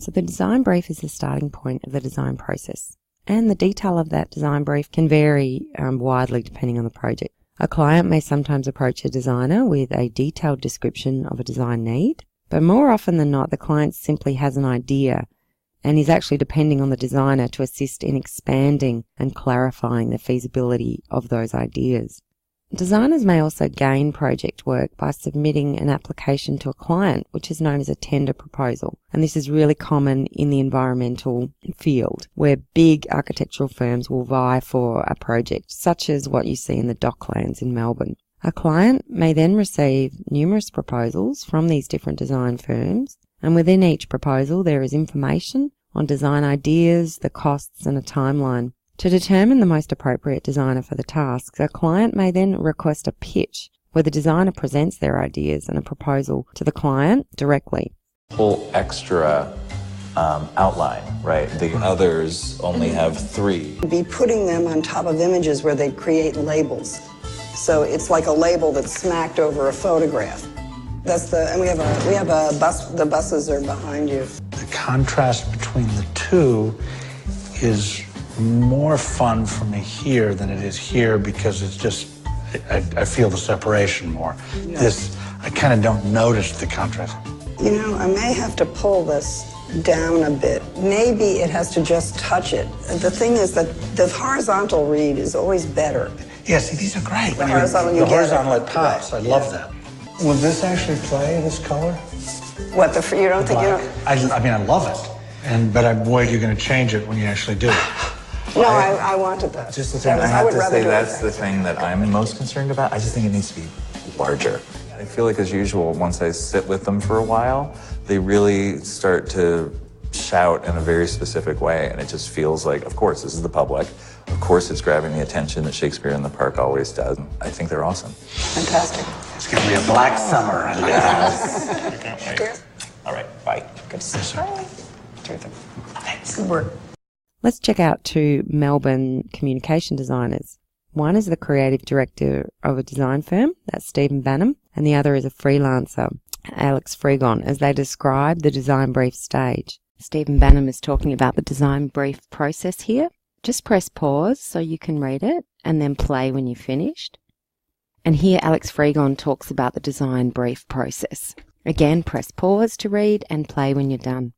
So the design brief is the starting point of the design process, and the detail of that design brief can vary widely depending on the project. A client may sometimes approach a designer with a detailed description of a design need, but more often than not, the client simply has an idea and is actually depending on the designer to assist in expanding and clarifying the feasibility of those ideas. Designers may also gain project work by submitting an application to a client, which is known as a tender proposal. And this is really common in the environmental field, where big architectural firms will vie for a project, such as what you see in the Docklands in Melbourne. A client may then receive numerous proposals from these different design firms, and within each proposal there is information on design ideas, the costs, and a timeline. To determine the most appropriate designer for the task, a client may then request a pitch where the designer presents their ideas and a proposal to the client directly. Whole extra outline, right? The others only have 3. Be putting them on top of images where they create labels. So it's like a label that's smacked over a photograph. And we have a bus. The buses are behind you. The contrast between the two is more fun for me here than it is here, because it's just, I feel the separation more. Yeah. This, I kind of don't notice the contrast. You know, I may have to pull this down a bit. Maybe it has to just touch it. The thing is that the horizontal read is always better. Yeah, see, these are great. The horizontal, the horizontal it pops. Right. I love that. Will this actually play, this color? What, you don't think you don't? I mean, I love it. But I'm worried you're going to change it when you actually do it. No, I wanted that. Just the thing, I have to say that's the thing that I'm most concerned about. I just think it needs to be larger. I feel like, as usual, once I sit with them for a while, they really start to shout in a very specific way, and it just feels like, of course, this is the public. Of course, it's grabbing the attention that Shakespeare in the Park always does. I think they're awesome. Fantastic. It's going to be a black summer. Yes. Cheers. All right, bye. Good to see you. Terrific. Thanks. Good work. Let's check out 2 Melbourne communication designers. One is the creative director of a design firm, that's Stephen Banham, and the other is a freelancer, Alex Fregon, as they describe the design brief stage. Stephen Banham is talking about the design brief process here. Just press pause so you can read it, and then play when you've finished. And here Alex Fregon talks about the design brief process. Again, press pause to read and play when you're done.